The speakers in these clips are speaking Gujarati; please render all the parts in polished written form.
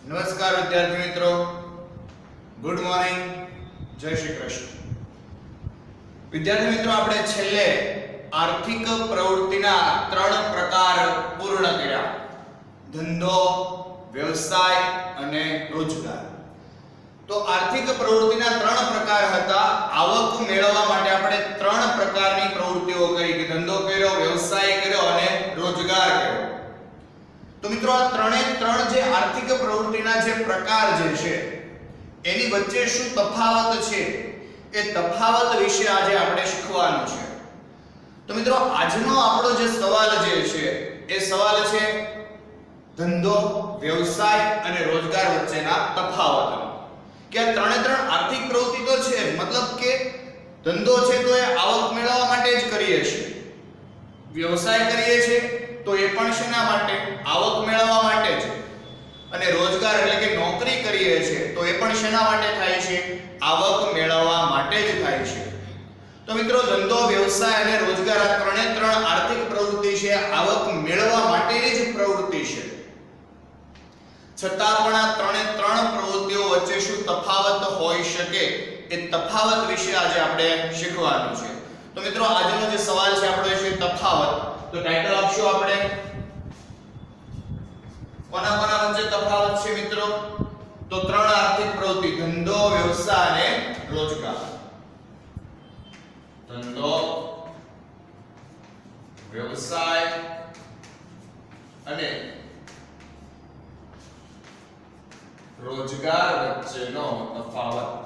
નમસ્કાર વિદ્યાર્થી મિત્રો, ગુડ મોર્નિંગ, જય શ્રી કૃષ્ણ. વિદ્યાર્થી મિત્રો, આપણે છેલ્લે આર્થિક પ્રવૃત્તિના 3 પ્રકાર પૂર્ણ કર્યા: ધંધો, વ્યવસાય અને રોજગાર. તો આર્થિક પ્રવૃત્તિના 3 પ્રકાર હતા. આવક મેળવવા માટે આપણે 3 પ્રકારની પ્રવૃત્તિઓ કરી કે ધંધો કર્યો, વ્યવસાય કર્યો અને રોજગાર કર્યો. તો મિત્રો, આ 3 જે આર્થિક પ્રવૃત્તિના જે પ્રકાર જે છે એની વચ્ચે શું તફાવત છે એ તફાવત વિશે આજે આપણે શીખવાનું છે. તો મિત્રો, આજનો આપણો જે સવાલ જે છે એ સવાલ છે ધંધો, વ્યવસાય અને રોજગાર વચ્ચેના તફાવતનો. કે આ 3 આર્થિક પ્રવૃત્તિ તો છે, મતલબ કે ધંધો છે તો એ આવક મેળવવા માટે જ કરીએ છીએ, વ્યવસાય કરીએ છીએ તો એ પણ શેના માટે? આવક મેળવવા માટે જ. અને રોજગાર એટલે કે નોકરી કરીએ છીએ તો એ પણ શેના માટે થાય છે? આવક મેળવવા માટે જ થાય છે. તો મિત્રો, ધંધો, વ્યવસાય અને રોજગાર આ 3 આર્થિક પ્રવૃત્તિ છે, આવક મેળવવા માટેની જ પ્રવૃત્તિ છે. છતાં પણ આ 3 પ્રવૃત્તિઓ વચ્ચે શું તફાવત હોઈ શકે એ તફાવત વિશે આજે આપણે શીખવાનું છે. તો મિત્રો, આજનો જે સવાલ છે આપણો છે તફાવત. તો ટાઇટલ આપશું આપણે કોના વચ્ચે તફાવત છે મિત્રો? તો 3 આર્થિક પ્રવૃત્તિ: ધંધો, વ્યવસાય અને રોજગાર. ધંધો, વ્યવસાય અને રોજગાર વચ્ચેનો તફાવત.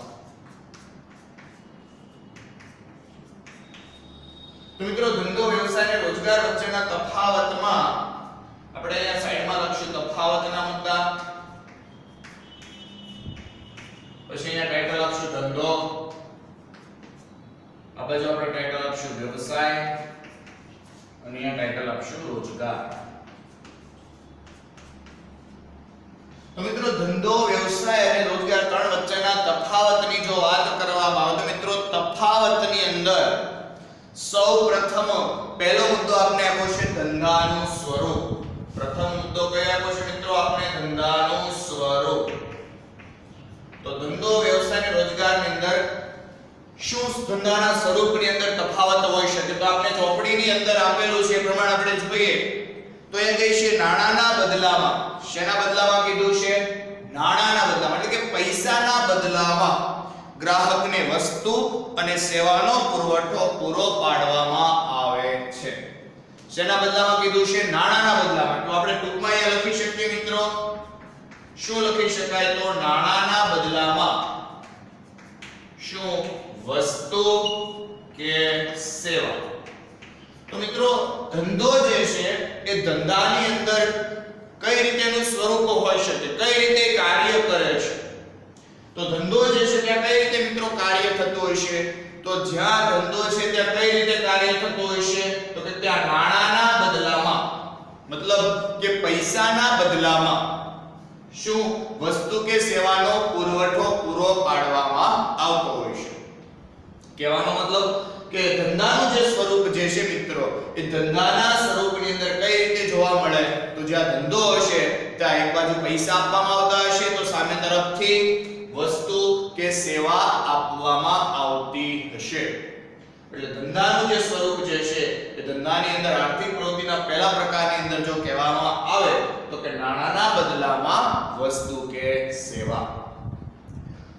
તો મિત્રો, ધંધો, વ્યવસાય અને રોજગાર વચ્ચેના તફાવતમાં આપણે અહીંયા સાઈડમાં લખશું તફાવતના મુદ્દા, પછી અહીંયા ટાઇટલ આપશું ધંધો, આ બાજુ આપણે ટાઇટલ આપશું વ્યવસાય અને અહીંયા ટાઇટલ આપશું રોજગાર. તો મિત્રો, ધંધો, વ્યવસાય અને રોજગાર 3 વચ્ચેના તફાવતની જો વાત કરવામાં આવે તો મિત્રો, તફાવતની અંદર સૌપ્રથમ પહેલો મુદ્દો આપણે આપ્યો છે ધંધાનું સ્વરૂપ. પ્રથમ મુદ્દો કયો આપ્યો છે મિત્રો? આપણે ધંધાનું સ્વરૂપ. તો ધંધો, વ્યવસાય અને રોજગારની અંદર શું ધંધાના સ્વરૂપની અંદર તફાવત હોઈ શકે? તો આપણે ચોપડીની અંદર આપેલું છે એ પ્રમાણે આપણે જોઈએ તો એ કહે છે નાણાંના બદલામાં. શેના બદલામાં કીધું છે? નાણાંના બદલામાં, એટલે કે પૈસાના બદલામાં ગ્રાહકને વસ્તુ અને સેવાનો પુરવઠો પૂરો પાડવામાં આવે છે. શેના બદલામાં કીધું છે? નાણાંના બદલામાં. તો આપણે ટૂંકમાં અહીંયા લખી શકીએ મિત્રો, શું લખી શકાય? તો નાણાંના બદલામાં શું? વસ્તુ કે સેવા. તો મિત્રો, ધંધો જે છે એ ધંધાની અંદર કઈ રીતેનું સ્વરૂપ હોઈ શકે, કઈ રીતે કાર્ય કરે છે? તો ધંધો જે છે ત્યાં કઈ રીતે મિત્રો કાર્ય થતું હોય છે? તો જ્યાં ધંધો છે ત્યાં કઈ રીતે કાર્ય થતું હોય છે? તો કે ત્યાં નાણાંના બદલામાં, મતલબ કે પૈસાના બદલામાં શું? વસ્તુ કે સેવાનો પુરવઠો પૂરો પાડવામાં આવતો હોય છે. કહેવાનો મતલબ કે ધંધાનું જે સ્વરૂપ જે છે મિત્રો, એ ધંધાના સ્વરૂપની અંદર કઈ રીતે જોવા મળે? તો જ્યાં ધંધો હશે ત્યાં એક બાજુ પૈસા આપવામાં આવતા હશે તો સામે તરફથી વસ્તુ કે સેવા આપવામાં આવતી હશે. એટલે ધંધાનું જે સ્વરૂપ જે છે એ ધંધાની અંદર આર્થિક પ્રવૃત્તિના પહેલા પ્રકારની અંદર જો કહેવામાં આવે તો કે નાણાંના બદલામાં વસ્તુ કે સેવા.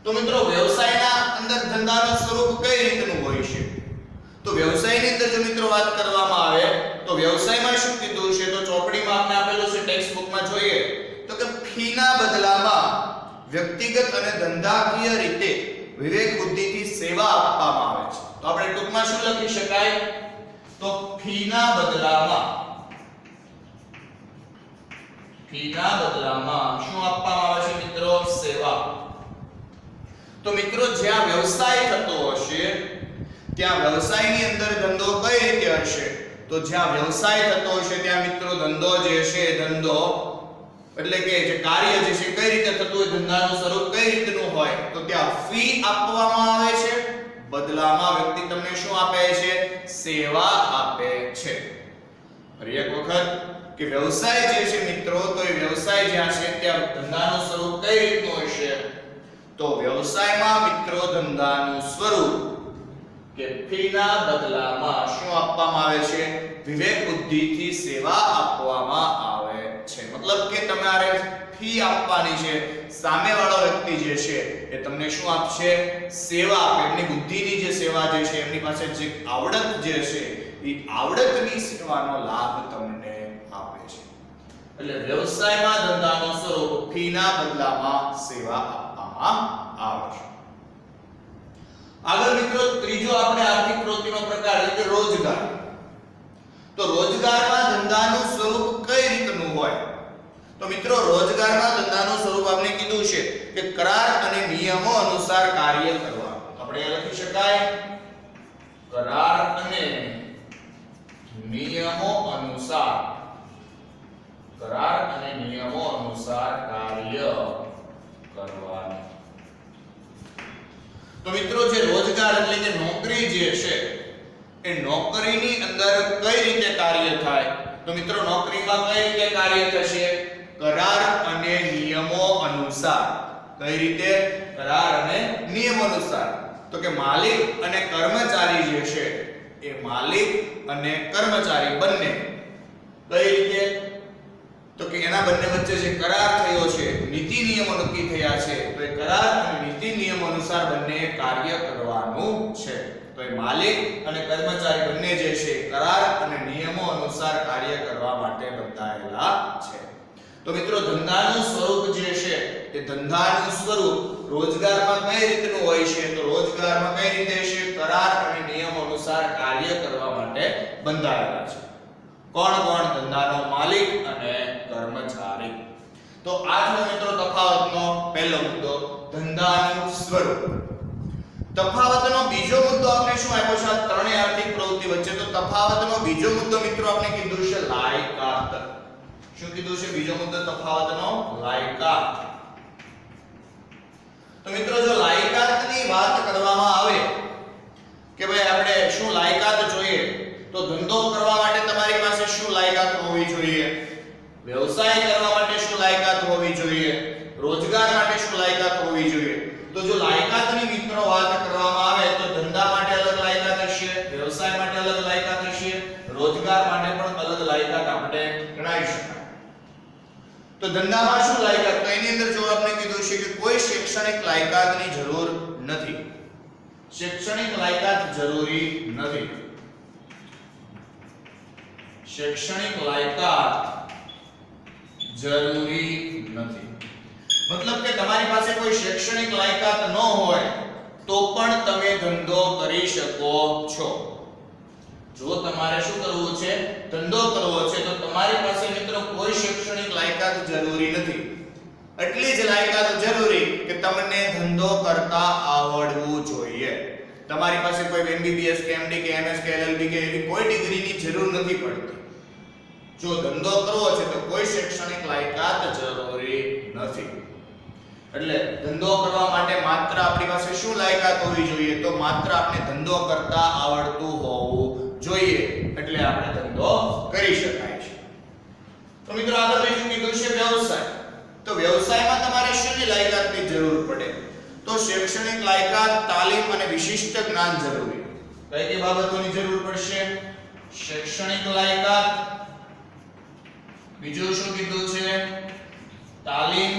તો મિત્રો, વ્યવસાયના અંદર ધંધાનું સ્વરૂપ કઈ રીતનું હોય છે? તો વ્યવસાયની અંદર જો મિત્રો વાત કરવામાં આવે તો વ્યવસાયમાં શું કીધું છે? તો ચોપડીમાં આપણે આપેલું છે, ટેક્સ્ટ બુકમાં જોઈએ તો કે ફીના બદલામાં વ્યક્તિગત અને ધંધાકીય રીતે વિવેક બુદ્ધિથી સેવા આપવામાં આવે છે. તો આપણે ટૂંકમાં શું લખી શકાય? તો ફીના બદલામાં શું આપવામાં આવે છે મિત્રો? સેવા. તો મિત્રો, જ્યાં વ્યવસાય થતો હશે ત્યાં વ્યવસાયની અંદર ધંધો કઈ રીતે હશે? તો જ્યાં વ્યવસાય થતો હશે ત્યાં મિત્રો ધંધો જે છે, ધંધો એટલે કે જે કાર્ય જે છે કઈ રીતે થતું હોય, ધંધાનું સ્વરૂપ કઈ રીતનું હોય? તો ત્યાં ફી આપવામાં આવે છે, બદલામાં વ્યક્તિ તમને શું આપે છે? સેવા આપે છે. ફરી એક વખત કે વ્યવસાય જે છે મિત્રો, તો એ વ્યવસાય જ્યાં છે ત્યાં ધંધાનું સ્વરૂપ કઈ રીતનું હશે? તો વ્યવસાયમાં મિત્રો ધંધાનું સ્વરૂપ કે ફીના બદલામાં શું આપવામાં આવે છે? વિવેક બુદ્ધિથી સેવા આપવામાં આવે છે. મતલબ કે તમારે ફી આપવાની છે, સામેવાળો વ્યક્તિ જે છે એ તમને શું આપશે? સેવા. એમની બુદ્ધિની જે સેવા જે છે, એમની પાસે જે આવડત જે છે એ આવડતની સેવાનો લાભ તમને આપે છે. એટલે વ્યવસાયમાં ધંધાનું સ્વરૂપ ફીના બદલામાં સેવા આપવામાં આવે છે. આગળ મિત્રો ત્રીજો આપણે આર્થિક પ્રવૃત્તિનો પ્રકાર એટલે કે રોજગાર. તો રોજગારમાં ધંધાનું સ્વરૂપ કઈ રીતનું હોય? તો મિત્રો રોજગારમાં ધંધાનું સ્વરૂપ આપણે કીધું છે કે કરાર અને નિયમો અનુસાર કાર્ય કરવા. આપણે લખી શકાય કરાર અને નિયમો અનુસાર, કરાર અને નિયમો અનુસાર કાર્ય કરવાનું. તો મિત્રો જે રોજગાર એટલે કે નોકરી જે છે એ નોકરીની અંદર કઈ રીતે કાર્ય થાય? તો મિત્રો નોકરીમાં કઈ રીતે કાર્ય થશે? કરાર અને નિયમો અનુસાર. કઈ રીતે? કરાર અને નિયમો અનુસાર. તો કે માલિક અને કર્મચારી જે છે એ માલિક અને કર્મચારી બંને કઈ રીતે? તો કે એના બંને વચ્ચે જે કરાર થયો છે, નીતિ નિયમો નક્કી થયા છે, તો એ કરાર અને નીતિ નિયમો અનુસાર બંને કાર્ય કરવાનું છે. તો એ માલિક અને કર્મચારી બંને જે છે કરાર અને નિયમો અનુસાર કાર્ય કરવા માટે બંધાયેલા છે. તો મિત્રો ધંધાનું સ્વરૂપ જે છે એ ધંધાનું સ્વરૂપ રોજગારમાં કઈ રીતનું હોય છે? તો રોજગારમાં કઈ રીતે છે? કરાર અને નિયમો અનુસાર કાર્ય કરવા માટે બંધાયેલા છે. કોણ કોણ? ધંધાનો માલિક અને કર્મચારી. તો આ છે મિત્રો તફાવતનો પહેલો મુદ્દો, ધંધાનું સ્વરૂપ. તફાવતનો બીજો મુદ્દો આપણે શું આપ્યો છે? આ ત્રણેય આર્થિક પ્રવૃત્તિ વચ્ચે. તો તફાવતનો બીજો મુદ્દો મિત્રો આપણે કીધું છે લાયકાત. શું કીધું છે બીજો મુદ્દો તફાવતનો? લાયકાત. તો મિત્રો જો લાયકાતની વાત કરવામાં આવે કે ભાઈ આપણે શું લાયકાત જોઈએ, તો ધંધો કરવા માટે તમારી પાસે શું લાયકાત હોવી જોઈએ? વ્યવસાય કરવા માટે શું લાયકાત હોવી જોઈએ? રોજગાર માટે શું લાયકાત હોવી જોઈએ? તો જો લાયકાતની મિત્રો વાત કરવામાં આવે તો ધંધા માટે અલગ લાયકાત હશે, વ્યવસાય માટે અલગ લાયકાત હશે, રોજગાર માટે પણ અલગ લાયકાત આપણે ગણાવી શકાય. તો ધંધામાં શું લાયકાત? તો એની અંદર જો આપણે કીધું છે કે કોઈ શૈક્ષણિક લાયકાતની જરૂર નથી. શૈક્ષણિક લાયકાત જરૂરી નથી. શૈક્ષણિક લાયકાત જરૂરી નથી. મતલબ કે તમારી પાસે કોઈ શૈક્ષણિક લાયકાત ન હોય તો પણ તમે ધંધો કરી શકો છો. જો તમારે શું કરવું છે? ધંધો કરવો છે, તો તમારી પાસે મિત્રો કોઈ શૈક્ષણિક લાયકાત જરૂરી નથી. એટલી જ લાયકાત જરૂરી કે તમને ધંધો કરતા આવડવું જોઈએ. તમારી પાસે કોઈ MBBS કે MD કે MS કે LLB કે એવી કોઈ ડિગ્રીની જરૂર નથી પડતી. જો ધંધો કરવો છે તો કોઈ શૈક્ષણિક લાયકાત જરૂરી નથી. એટલે ધંધો કરવા માટે માત્ર આપણી પાસે શું લાયકાત હોવી જોઈએ? તો માત્ર આપણે ધંધો કરતા આવડતું હોવું જોઈએ, એટલે આપણે ધંધો કરી શકાય છે. તો મિત્રો આગળ બીજું કીધું છે વ્યવસાય. તો વ્યવસાયમાં તમારે શેની લાયકાતની જરૂર પડે? તો શૈક્ષણિક લાયકાત, તાલીમ અને વિશિષ્ટ જ્ઞાન જરૂરી. કઈ કઈ બાબતોની જરૂર પડશે? શૈક્ષણિક લાયકાત, બીજું શું કીધું છે? તાલીમ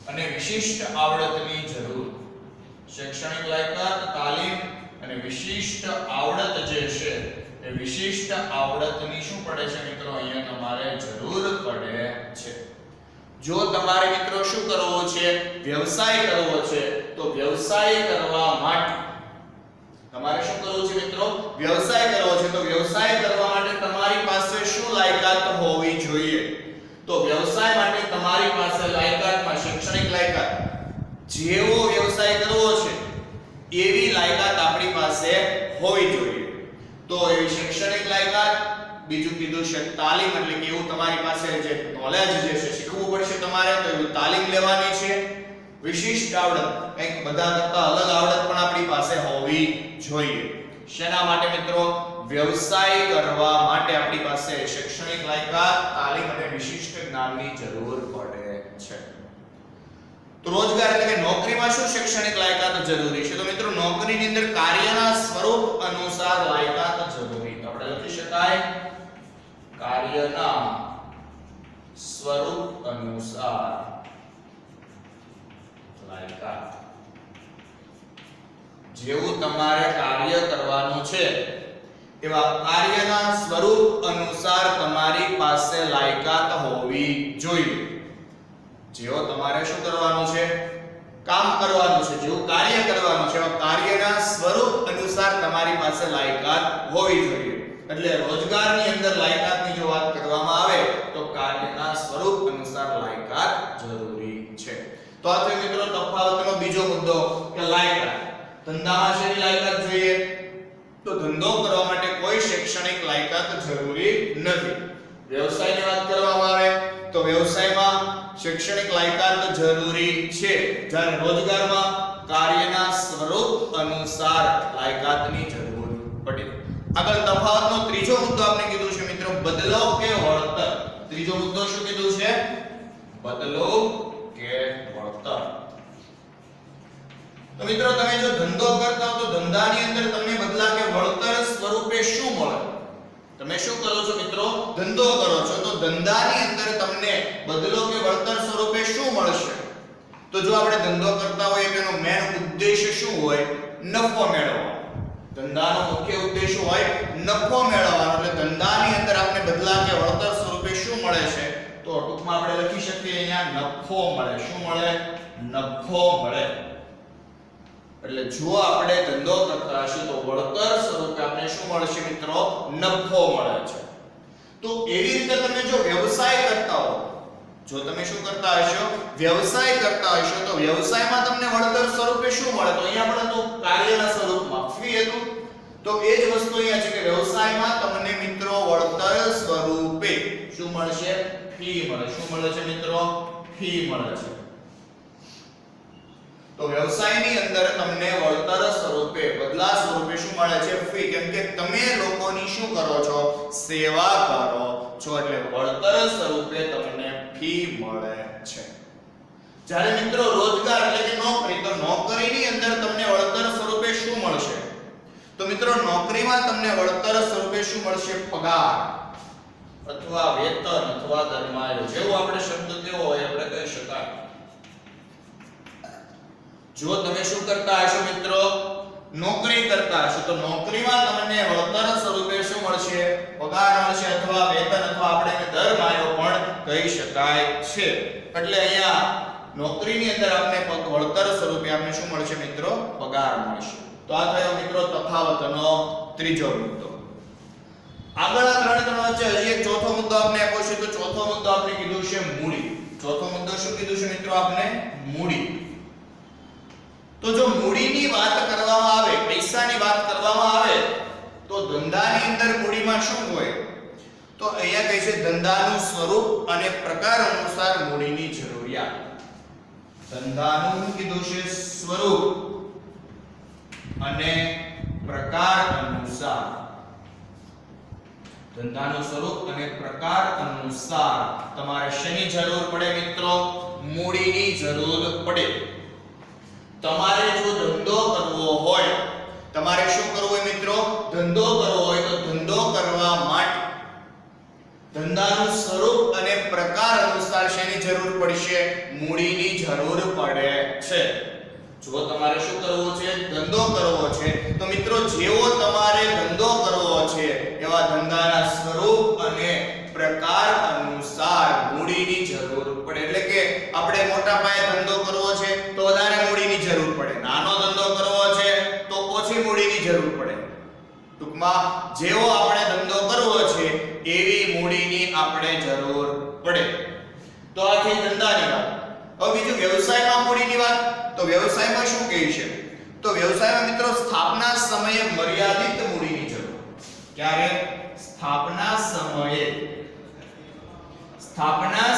અને વિશિષ્ટ આવડતની જરૂર. શૈક્ષણિક લાયકાત, તાલીમ અને વિશિષ્ટ આવડત જે છે એ વિશિષ્ટ આવડતની શું પડે છે મિત્રો? અહીંયા તમારે જરૂર પડે છે. જો તમારે મિત્રો શું કરવો છે? વ્યવસાય કરવો છે, તો વ્યવસાય કરવા માટે તમારે શું કરવું છે મિત્રો? વ્યવસાય કરવો છે, તો વ્યવસાય કરવા માટે તમારી પાસે શું લાયકાત હોવી જોઈએ? તો વ્યવસાય માટે તમારી પાસે લાયકાતમાં શૈક્ષણિક લાયકાત, જેવો વ્યવસાય કરવો છે એવી લાયકાત આપણી પાસે હોવી જોઈએ. તો એવી શૈક્ષણિક લાયકાત, બીજું કીધું છે તાલીમ, એટલે કે એવું તમારી પાસે જે નોલેજ જે છે શીખવું પડશે તમારે, તો એવું તાલીમ લેવાની છે. વિશિષ્ટ આવડત, કંઈક બધા કરતા અલગ આવડત પણ આપણી પાસે હોવી જોઈએ. શેના માટે મિત્રો? વ્યવસાય કરવા માટે આપણી પાસે શૈક્ષણિક લાયકાત, તાલીમ અને વિશિષ્ટ જ્ઞાનની જરૂર પડે છે. તો રોજગાર એટલે કે નોકરીમાં શું શૈક્ષણિક લાયકાત જરૂરી છે? તો મિત્રો નોકરીની અંદર કાર્યના સ્વરૂપ અનુસાર લાયકાત જરૂરી. આપણે લખી શકાય કાર્યના સ્વરૂપ અનુસાર લાયકાત. જેવું તમારે કાર્ય કરવાનું છે એવા કાર્યના સ્વરૂપ અનુસાર તમારી પાસે લાયકાત હોવી જોઈએ. જેવો તમારે શું કરવાનું છે? કામ કરવાનું છે, જેવું કાર્ય કરવાનું છે એવા કાર્યના સ્વરૂપ અનુસાર તમારી પાસે લાયકાત હોવી જોઈએ. એટલે રોજગારની અંદર લાયકાતની જો વાત કરવામાં આવે તો કાર્યના સ્વરૂપ અનુસાર લાયકાત જરૂરી છે. તો આ થયો મિત્રો તફાવતનો બીજો મુદ્દો કે લાયકાત. ધંધામાં શેની લાયકાત જોઈએ? તો ધંધો કરવા માટે કોઈ શૈક્ષણિક લાયકાત જરૂરી નથી. વ્યવસાયની વાત કરવામાં આવે તો વ્યવસાયમાં શૈક્ષણિક લાયકાત જરૂરી છે, જ્યારે રોજગારમાં કાર્યના સ્વરૂપ અનુસાર લાયકાતની જરૂર પડે. આગળ તફાવતનો ત્રીજો મુદ્દો આપણે કીધું છે મિત્રો બદલો કે વળતર. ત્રીજો મુદ્દો શું કીધું છે? બદલો કે વળતર. તો મિત્રો તમે જો ધંધો કરતા હો તો ધંધાની અંદર તમને બદલા કે વળતર સ્વરૂપે શું મળે? તમે શું કરો છો મિત્રો? ધંધો કરો છો તો ધંધાની અંદર તમને બદલો કે વળતર સ્વરૂપે શું મળશે? તો જો આપણે ધંધો કરતા હોય તેનો મેન ઉદ્દેશ્ય શું હોય? નફો મેળવવાનો. ધંધાનો મુખ્ય ઉદ્દેશ હોય નફો મેળવવાનો. એટલે ધંધાની અંદર આપણે બદલા કે વળતર સ્વરૂપે શું મળે છે? તો ટૂંકમાં આપણે લખી શકીએ અહીંયા નફો મળે. શું મળે? નફો મળે. એટલે જો આપણે ધંધો કરતા હશું તો વળતર સ્વરૂપે આપણે શું મળશે મિત્રો? નફો મળે છે. તો એવી રીતે તમે જો વ્યવસાય કરતા હો, જો તમે શું કરતા હશો? વ્યવસાય કરતા હશો તો વ્યવસાયમાં તમને વળતર સ્વરૂપે શું મળે? તો અહીંયા આપણે તો કાર્યના સ્વરૂપમાં ફી હતું. તો એ જ વસ્તુ અહીંયા છે કે વ્યવસાયમાં તમને મિત્રો વળતર સ્વરૂપે શું મળશે? ફી મળે. શું મળે છે મિત્રો? ફી મળે છે. તો વ્યવસાયની અંદર તમને વળતર સ્વરૂપે બદલા સ્વરૂપે શું મળે છે? ફી. કેમ કે તમે લોકોની શું કરો છો? સેવા કરો છો. એટલે વળતર સ્વરૂપે તમને ફી મળે છે. જ્યારે મિત્રો રોજગાર એટલે કે નોકરી, તો નોકરીની અંદર તમને વળતર સ્વરૂપે શું મળશે? તો મિત્રો નોકરીમાં તમને વળતર સ્વરૂપે શું મળશે? પગાર અથવા વેતન અથવા દરમાયો. જેવો આપણે શબ્દ કેવો હોય આપણે કહી શકાય. જો તમે શું કરતા હશો મિત્રો? નોકરી કરતા હશો તો નોકરીમાં તમને વળતર સ્વરૂપે શું મળશે? પગાર મળશે અથવા વેતન અથવા આપણે દરમાયો પણ કહી શકાય છે. એટલે અહીંયા નોકરીની અંદર આપણે વળતર સ્વરૂપે આપણે શું મળશે મિત્રો? પગાર મળશે. તો આ થયો મિત્રો તફાવતનો ત્રીજો મુદ્દો. આગળ આ ત્રણ વચ્ચે હજી એક ચોથો મુદ્દો આપણે આપ્યો છે. તો ચોથો મુદ્દો આપણે કીધું છે મૂડી. ચોથો મુદ્દો શું કીધું છે મિત્રો? આપણે મૂડી. તો જો મૂડીની વાત કરવામાં આવે, પૈસાની વાત કરવામાં આવે તો ધંધાની અંદર મૂડીમાં શું હોય? તો અહીંયા કહે છે ધંધાનું સ્વરૂપ અને પ્રકાર અનુસાર મૂડીની જરૂરિયાત. ધંધાનું કીધું છે સ્વરૂપ અને પ્રકાર અનુસાર. ધંધાનું સ્વરૂપ અને પ્રકાર અનુસાર તમારે શેની જરૂર પડે મિત્રો? મૂડીની જરૂર પડે. તમારે જો ધંધો કરવો હોય, તમારે શું કરવું હોય મિત્રો? ધંધો કરવો હોય તો ધંધો કરવા માટે ધંધાનું સ્વરૂપ અને પ્રકાર અનુસાર શેની જરૂર પડશે? મૂડીની જરૂર પડે છે. જો તમારે શું કરવું છે? ધંધો કરવો છે તો મિત્રો જેવો તમારે ધંધો કરવો છે એવા ધંધાના સ્વરૂપ અને પ્રકાર અનુસાર મૂડીની જરૂર પડે. એટલે કે આપણે મોટા પાયે ધંધો કરવો છે તો વધારે મૂડીની જરૂર પડે. નાનો ધંધો કરવો છે તો ઓછી મૂડીની જરૂર પડે. ટૂંકમાં જેવો આપણે ધંધો કરવો છે એવી મૂડીની આપણે જરૂર પડે. તો આ થઈ ધંધાની વાત. હવે બીજું વ્યવસાયમાં મૂડીની વાત. તો વ્યવસાયમાં શું કહે છે? તો વ્યવસાયમાં મિત્રો સ્થાપના સમયે મર્યાદિત મૂડીની જરૂર. ક્યારે? સ્થાપના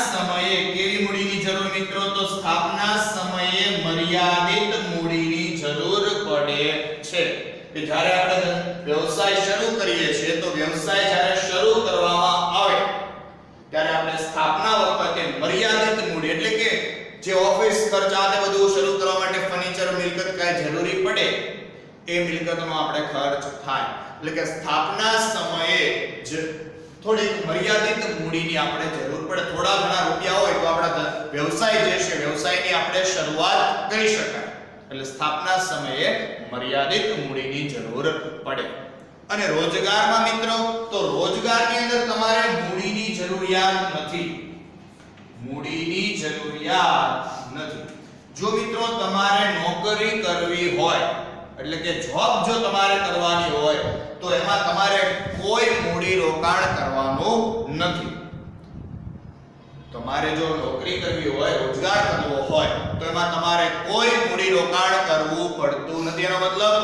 સમયે કેવી મૂડીની જરૂર મિત્રો? તો સ્થાપના સમયે મર્યાદિત મૂડીની જરૂર પડે છે. કે જ્યારે આપણે ખર્ચ આ તે બધું શરૂ કરવા માટે ફર્નિચર મિલકત કાંઈ જરૂરી પડે એ મિલકતનો આપણે ખર્ચ થાય. એટલે કે સ્થાપના સમયે જ થોડીક મર્યાદિત મૂડીની આપણે જરૂર પડે. થોડા ઘણા રૂપિયા હોય તો આપણા વ્યવસાય જે છે વ્યવસાયની આપણે શરૂઆત કરી શકાય. એટલે સ્થાપના સમયે મર્યાદિત મૂડીની જરૂર પડે. અને રોજગારમાં મિત્રો તો રોજગારની અંદર તમારે મૂડીની જરૂરિયાત નથી. મૂડીની જરૂરિયાત નથી. જો મિત્રો તમારે નોકરી કરવી હોય એટલે કે જોબ જો તમારે કરવાની હોય તો એમાં તમારે કોઈ મૂડી રોકાણ કરવાનું નથી. તમારે જો નોકરી કરવી હોય રોજગાર કરવો હોય તો એમાં તમારે કોઈ મૂડી રોકાણ કરવું પડતું નથી. એનો મતલબ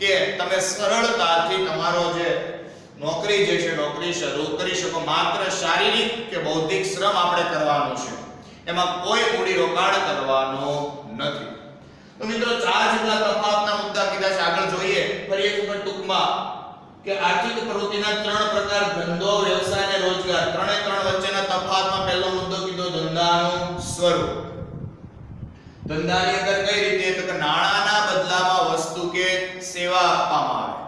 કે તમે સરળતાથી તમારો જે નોકરી જે છે નોકરી શરૂ કરી શકો. માત્ર શારીરિક કે બૌદ્ધિક શ્રમ આપણે કરવાનું છે, એમાં કોઈ મૂડી રોકાણ કરવાનું નથી. તો મિત્રો ચાર જેટલા તફાવતના મુદ્દા કીધા છે. આગળ જોઈએ ફરી એક વખત ટૂંકમાં કે આર્થિક પ્રવૃત્તિના ત્રણ પ્રકાર ધંધો, વ્યવસાય અને રોજગાર. ત્રણે ત્રણ વચ્ચેના તફાવતમાં પહેલો મુદ્દો કીધો ધંધાનું સ્વરૂપ. ધંધાની અંદર કઈ રીતે તો કે નાણાંના બદલામાં વસ્તુ કે સેવા આપવામાં આવે.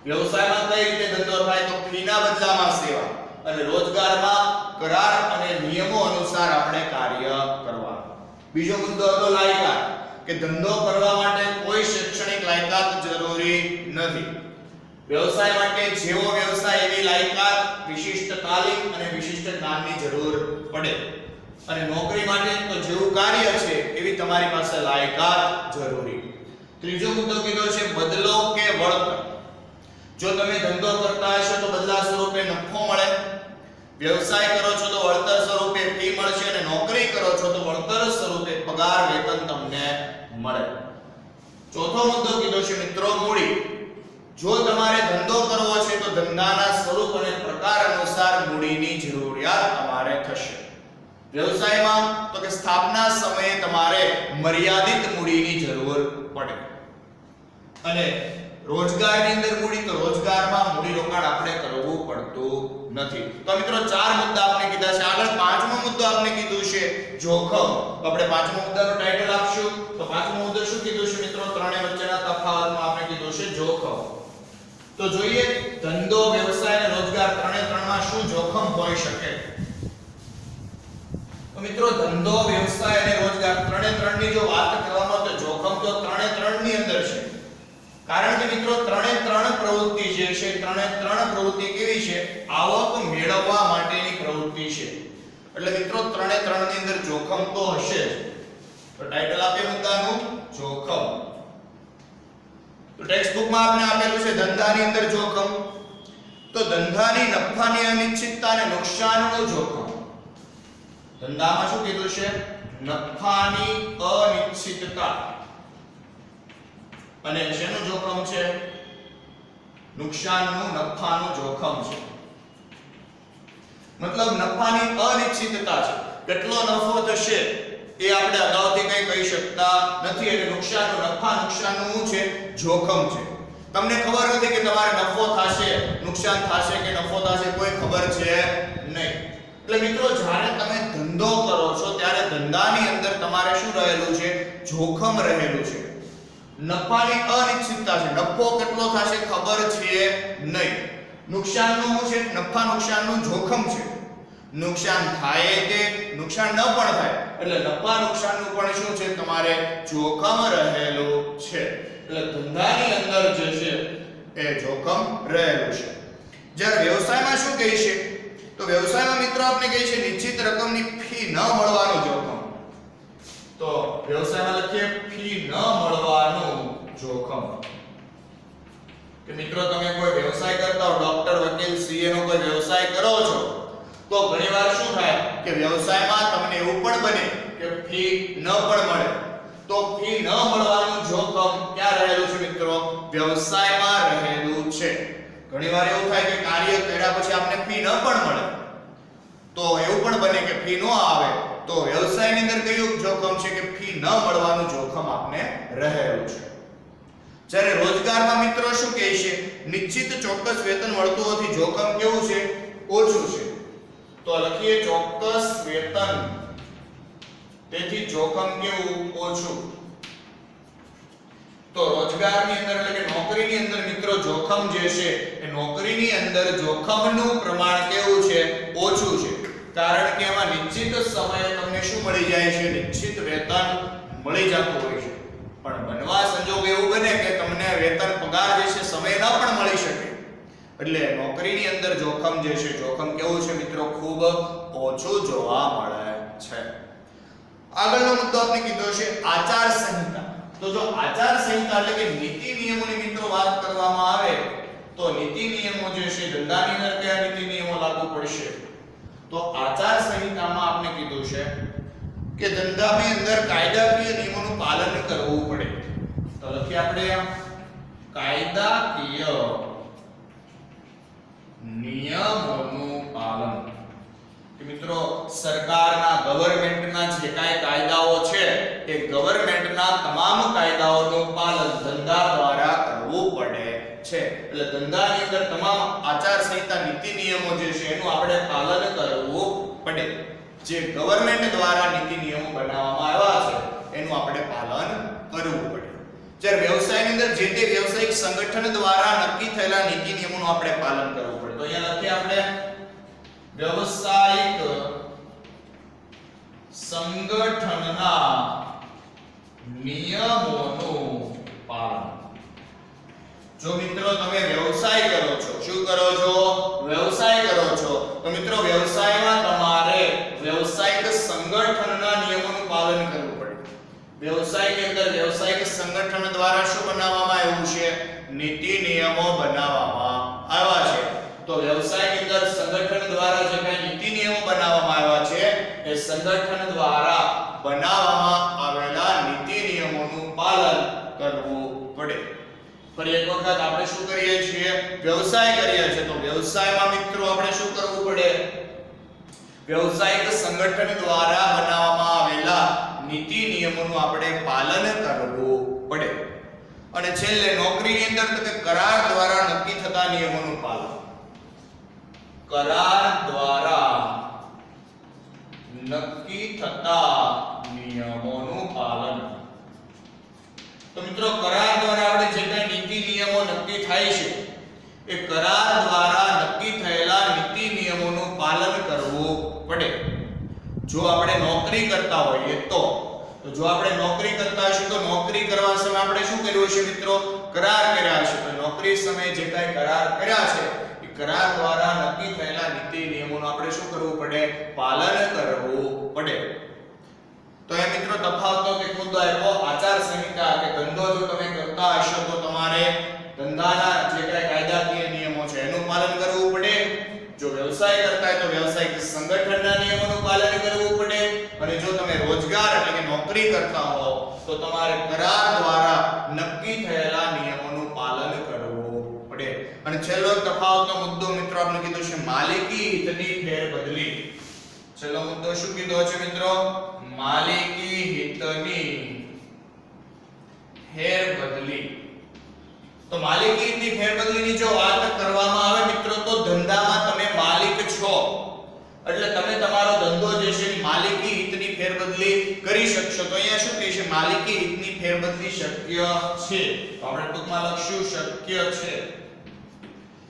વ્યવસાયમાં કઈ રીતે ધંધો થાય તો ફીના બદલામાં સેવા. અને રોજગારમાં કરાર અને નિયમો અનુસાર આપણે કાર્ય કરવાનું. બીજો મુદ્દો હતો લાયકાત કે ધંધો કરવા માટે કોઈ શૈક્ષણિક લાયકાત જરૂરી નથી. વ્યવસાય માટે જેવો વ્યવસાય એવી લાયકાત, વિશિષ્ટ તાલીમ અને વિશિષ્ટ જ્ઞાનની જરૂર પડે. અને નોકરી માટે તો જેવું કાર્ય છે એવી તમારી પાસે લાયકાત જરૂરી. ત્રીજો મુદ્દો કીધો છે બદલો કે વળતર. જો તમે ધંધો કરતા હશો તો બદલા સ્વરૂપે નફો મળે, વ્યવસાય કરો છો તો વળતર સ્વરૂપે ફી મળશે, અને નોકરી કરો છો તો વળતર સ્વરૂપે પગાર વેતન તમને મળે. ચોથો મુદ્દો કીધો છે મિત્રો મૂડી. જો તમારે ધંધો કરવો છે તો ધંધાના સ્વરૂપ અને પ્રકાર અનુસાર મૂડીની જરૂરિયાત તમારે થશે. વ્યવસાયમાં તો કે સ્થાપના સમયે તમારે મર્યાદિત મૂડીની જરૂર પડે. અને રોજગારની અંદર મૂડી તો રોજગારમાં મૂડી રોકાણ આપણે કરવું પડતું નથી. તો મિત્રો ચાર મુદ્દા આપણે કીધા છે. આગળ પાંચમો મુદ્દો આપણે કીધું છે જોખમ. આપણે પાંચમો મુદ્દાનો ટાઇટલ આપશું. તો પાંચમો મુદ્દો શું કીધું છે મિત્રો? ત્રણેય વચ્ચેના તફાવતમાં આપણે કીધું છે જોખમ. તો જોઈએ ધંધો, વ્યવસાય અને રોજગાર ત્રણે ત્રણમાં શું જોખમ હોઈ શકે. તો મિત્રો ધંધો, વ્યવસાય અને રોજગાર ત્રણે ત્રણની જો વાત કરવામાં તો જોખમ તો ત્રણે ત્રણની અંદર છે. કારણ કે મિત્રો ત્રણે ત્રણ પ્રવૃત્તિ જે છે ત્રણે ત્રણ પ્રવૃત્તિ કેવી છે? આવક મેળવવા માટેની પ્રવૃત્તિ છે. એટલે મિત્રો ત્રણે ત્રણની અંદર જોખમ તો હશે જ. તો ટાઇટલ આપે મુદ્દાનું જોખમ. તો ટેક્સ્ટ બુકમાં આપણે આપેલું છે ધંધાની અંદર જોખમ. તો ધંધાની નફાની અનિશ્ચિતતા અને નુકસાનનું જોખમ. ધંધામાં શું કીધું છે? નફાની અનિશ્ચિતતા અને શેનું જોખમ છે? નુકસાનનું, નફાનું જોખમ છે. મતલબ નફાની અનિશ્ચિતતા છે. કેટલો નફો થશે એ આપણે અગાઉથી કંઈ કહી શકતા નથી. એટલે નુકસાનનું, નફા નુકસાનનું છે જોખમ છે. તમને ખબર નથી કે તમારે નફો થશે, નુકસાન થશે કે નફો થશે, કોઈ ખબર છે નહીં. એટલે મિત્રો જ્યારે તમે ધંધો કરો છો ત્યારે ધંધાની અંદર તમારે શું રહેલું છે? જોખમ રહેલું છે. નફાની અનિશ્ચિતતા છે. નફો કેટલો થશે ખબર છે નહીં. નુકસાનનું શું છે? નફા નુકસાનનું જોખમ છે. નુકસાન થાય તે નુકસાન ન પણ થાય એટલે નફા નુકસાનનું પણ શું છે? તમારે જોખમ રહેલું છે. એટલે ધંધાની અંદર જે છે એ જોખમ રહેલું છે. જ્યારે વ્યવસાયમાં શું કહે છે? તો વ્યવસાયમાં મિત્રો આપણે કહે છે નિશ્ચિત રકમની ફી ન મળવાનું જોખમ. તો વ્યવસાયમાં લખીએ ફી ન મળવાનું જોખમ. કે મિત્રો તમે કોઈ વ્યવસાય કરતા હો, ડોક્ટર, વકીલ, સીએ નો કોઈ વ્યવસાય કરો છો તો ઘણીવાર શું થાય કે વ્યવસાયમાં તમને એવું પણ બને કે ફી ન પણ મળે. તો ફી ન મળવાનું જોખમ ક્યાં રહેલું છે મિત્રો? વ્યવસાયમાં રહેલું છે. ઘણીવાર એવું થાય કે કાર્ય કર્યા પછી આપને ફી ન પણ મળે. તો એવું પણ બને કે ફી ન આવે. તો વ્યવસાયની અંદર કયું જોખમ છે કે ફી ન મળવાનું જોખમ આપને રહેલું છે. જ્યારે રોજગારમાં મિત્રો શું કહે છે? નિશ્ચિત ચોક્કસ વેતન મળતું હોવાથી જોખમ કેવું છે? ઓછું છે. તો લખીએ ચોક્કસ વેતન તેથી જોખમ કેવું ઓછું. તો રોજગારની અંદર એટલે કે નોકરીની અંદર મિત્રો જોખમ જે છે એ નોકરીની અંદર જોખમનું પ્રમાણ કેવું છે ઓછું છે. કારણ કે એમાં નિશ્ચિત સમયે તમને શું મળી જાય છે નિશ્ચિત વેતન મળી જતું હોય છે. પણ બનવા સંજોગ એવું બને કે તમને વેતન પગાર જે છે સમય ન પણ મળી શકે. એટલે નોકરીની અંદર જોખમ જે છે જોખમ કેવું છે મિત્રો ખૂબ ઓછું જોવા મળે છે. આગળનો મુદ્દો આપણે કીધો છે આચાર સંહિતા. તો જો આચાર સંહિતા એટલે કે નીતિ નિયમોની મિત્રો વાત કરવામાં આવે તો નીતિ નિયમો જે છે ધંધાની અંદર કયા નીતિ નિયમો લાગુ પડશે. તો આચાર સંહિતામાં આપણે કીધું છે કે ધંધાની અંદર કાયદાકીય નિયમોનું પાલન કરવું પડે. તો લખીએ આપણે કાયદાકીય નિયમોનું પાલન. કે મિત્રો સરકારના ગવર્નમેન્ટના જે કાંઈ કાયદાઓ છે એ ગવર્નમેન્ટના તમામ કાયદાઓનું પાલન ધંધા દ્વારા કરવું પડે છે. એટલે ધંધાની અંદર તમામ આચાર સંહિતા નીતિ નિયમો જે છે એનું આપણે પાલન કરવું પડે. જે ગવર્નમેન્ટ દ્વારા નીતિ નિયમો બનાવવામાં આવ્યા છે એનું આપણે પાલન કરવું પડે. જ્યારે વ્યવસાયની અંદર જે તે વ્યવસાયિક સંગઠન દ્વારા નક્કી થયેલા નીતિ નિયમોનું આપણે પાલન કરવું પડે. તો અહીંયા લખીએ આપણે વ્યવસાયિક સંગઠનના નિયમોનું પાલન. જો મિત્રો તમે વ્યવસાય કરો છો, શું કરો છો વ્યવસાય કરો છો, તો મિત્રો વ્યવસાયમાં તમારે વ્યવસાયિક સંગઠનના નિયમોનું પાલન કરવું પડે. વ્યવસાયની અંદર વ્યવસાયિક સંગઠન દ્વારા શું બનાવવામાં આવ્યું છે નીતિ નિયમો બનાવવામાં આવ્યા છે. તો વ્યવસાયની અંદર સંગઠન દ્વારા જે કઈ નીતિ નિયમો બનાવવામાં આવ્યા છે એ સંગઠન દ્વારા બનાવવામાં આવેલા નીતિ નિયમોનું પાલન કરવું પડે. ફરી એક વખત આપણે શું કરીએ છીએ વ્યવસાય કરીએ છીએ. તો વ્યવસાયમાં મિત્રો આપણે શું કરવું પડે વ્યવસાયિક સંગઠન દ્વારા બનાવવામાં આવેલા નીતિ નિયમોનું આપણે પાલન કરવું પડે. અને છેલ્લે નોકરીની અંદર તો કે કરાર દ્વારા નક્કી થતા નિયમોનું પાલન. કરાર દ્વારા નક્કી થતા નિયમોનું પાલન. તો મિત્રો કરાર દ્વારા આપણે જે કઈ નીતિ નિયમો નક્કી થાય છે એ કરાર દ્વારા નક્કી થયેલા નીતિ નિયમોનું પાલન કરવું પડે. જો આપણે નોકરી કરતા હોઈએ તો જો આપણે નોકરી કરતા હશું તો નોકરી કરવા સમયે આપણે શું કર્યું છે મિત્રો કરાર કર્યા છે. તો નોકરી સમયે જે કઈ કરાર કર્યા છે કરાર દ્વારા નક્કી થયેલા નીતિ નિયમોનું આપણે શું કરવું પડે પાલન કરવું પડે. તો એ મિત્રો તફાવતનો એક મુદ્દો આવ્યો આચાર સંહિતા કે ધંધો જો તમે કરતા હશો તો તમારે ધંધાના જે કઈ કાયદાકીય નિયમો છે એનું પાલન કરવું પડે. જો વ્યવસાય કરતા હોય તો વ્યવસાયિક સંગઠનના નિયમોનું પાલન કરવું પડે. અને જો તમે રોજગાર એટલે કે નોકરી કરતા હો તો તમારે કરાર દ્વારા નક્કી થયેલા નિયમોનું પાલન કરવું પડે. અને છેલ્લો તફાવતનો મુદ્દો મિત્રો આપણે કીધું છે માલિકી હિતની ફેરબદલી. છેલ્લો મુદ્દો શું કીધો છે મિત્રો માલિકી હિતની ફેરબદલી. તો માલિકી હિતની ફેરબદલીની જો વાત કરવામાં આવે મિત્રો તો ધંધામાં તમે માલિક છો એટલે તમે તમારો ધંધો જે છે માલિકી હિતની ફેરબદલી કરી શકશો. તો અહીંયા શું કહે છે માલિકી હિતની ફેરબદલી શક્ય છે. તો આપણે ટૂંકમાં લખશું શક્ય છે.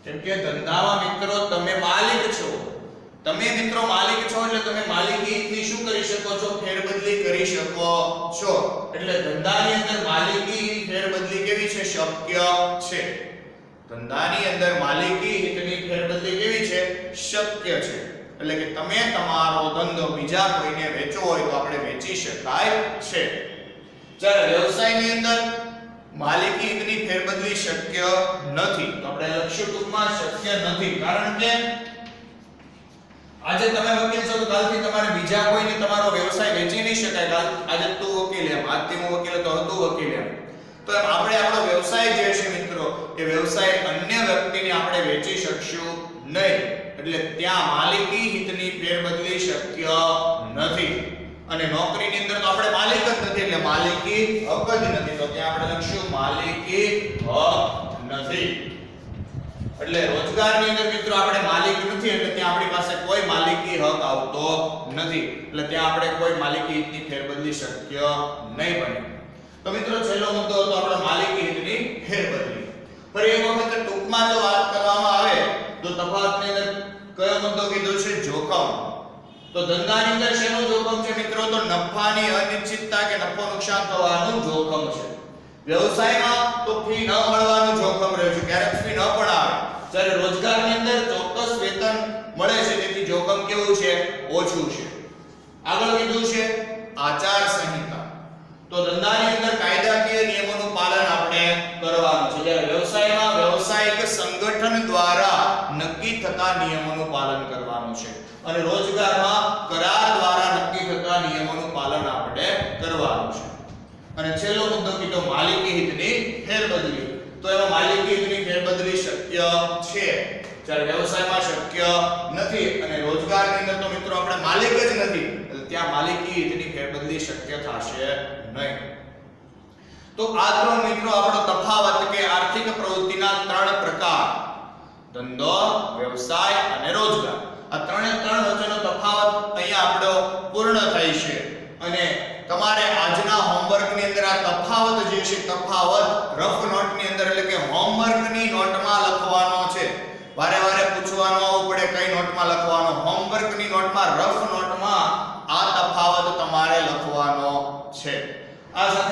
કેમ કે ધંધામાં મિત્રો તમે માલિક છો. તમે મિત્રો માલિક છો એટલે તમે માલિકી હિતની શું કરી શકો છો ફેરબદલી કરી શકો છો. એટલે ધંધાની અંદર માલિકી ફેરબદલી કેવી છે શક્ય છે. ધંધાની અંદર માલિકી હિતની ફેરબદલી કેવી છે શક્ય છે. એટલે કે તમે તમારો ધંધો બીજા કોઈને વેચવો હોય તો આપણે વેચી શકાય છે. જ્યારે વ્યવસાયની અંદર માલિકી હિતની ફેરબદલી શક્ય નથી. તો આપણે લક્ષ્ય ટૂંકમાં શક્ય નથી. કારણ કે આજે તમે વકીલ છો તો કાલથી તમારે બીજા કોઈને તમારો વ્યવસાય વેચી નહીં શકાય. આજે તું વકીલ એમ આજથી હું વકીલ તો તું વકીલ એમ. તો આપણે આપણો વ્યવસાય જે છે મિત્રો એ વ્યવસાય અન્ય વ્યક્તિને આપણે વેચી શકશું નહીં. એટલે ત્યાં માલિકી હિતની ફેરબદલી શક્ય નથી. અને નોકરીની અંદર તો આપણે માલિક જ નથી એટલે માલિકી હક જ નથી. તો ત્યાં આપણે લખશું માલિકી હક નથી. એટલે રોજગારની અંદર મિત્રો આપણે માલિક નથી એટલે ત્યાં આપણી પાસે કોઈ માલિકી હક આવતો નથી, એટલે ત્યાં આપણે કોઈ માલિકી હિતની ફેરબદલી શક્ય નહીં બને. તો મિત્રો છેલ્લો મુદ્દો હતો આપણો માલિકી હિતની ફેરબદલી. પર એક વખત ટૂંકમાં જો વાત કરવામાં આવે તો તફાવતની અંદર કયો મુદ્દો કીધો છે? જોખમ. તો ધંધાની અંદર શેનું જોખમ છે મિત્રો? તો નફાની અનિશ્ચિતતા કે નફો નુકસાન થવાનું જોખમ છે. વ્યવસાયમાં તો ફી ન મળવાનું જોખમ રહે છે, ક્યારેક ફી ન પણ આવે. જ્યારે રોજગારની અંદર ચોક્કસ વેતન મળે છે તેથી જોખમ કેવું છે? ઓછું છે. આગળ કીધું છે આચાર સંહિતા. તો ધંધાની અંદર કાયદાકીય નિયમોનું પાલન આપણે કરવાનું છે, જ્યારે વ્યવસાયમાં વ્યવસાયિક સંગઠન દ્વારા નક્કી થતા નિયમોનું પાલન કરવાનું છે, અને રોજગારમાં કરાર દ્વારા નક્કી થતા નિયમોનું પાલન આપણે કરવાનું છે. અને છેલ્લો મુદ્દો કીધો માલિકી હિતની ફેરબદલી. તો એમાં માલિકી હિતની ફેરબદલી શક્ય છે, જ્યારે વ્યવસાયમાં શક્ય નથી, અને રોજગારની અંદર તો મિત્રો આપણે માલિક જ નથી એટલે ત્યાં માલિકી હિતની ફેરબદલી શક્ય થશે નહીં. તો આ ત્રણ મિત્રો આપણો તફાવત કે આર્થિક પ્રવૃત્તિના ત્રણ પ્રકાર, ધંધો, વ્યવસાય અને રોજગાર, આ ત્રણે ત્રણ વચ્ચેનો તફાવત અહીંયા આપણો પૂર્ણ થાય છે. અને તમારે આજના હોમવર્કની અંદર આ તફાવત જે છે, તફાવત રફ નોટની અંદર એટલે કે હોમવર્કની નોટમાં લખવાનો છે. વારે વારે પૂછવાનો આવવું પડે કઈ નોટમાં લખવાનો. હોમવર્કની નોટમાં રફ નોટમાં આ તફાવત તમારે લખવાનો છે. આ સાથે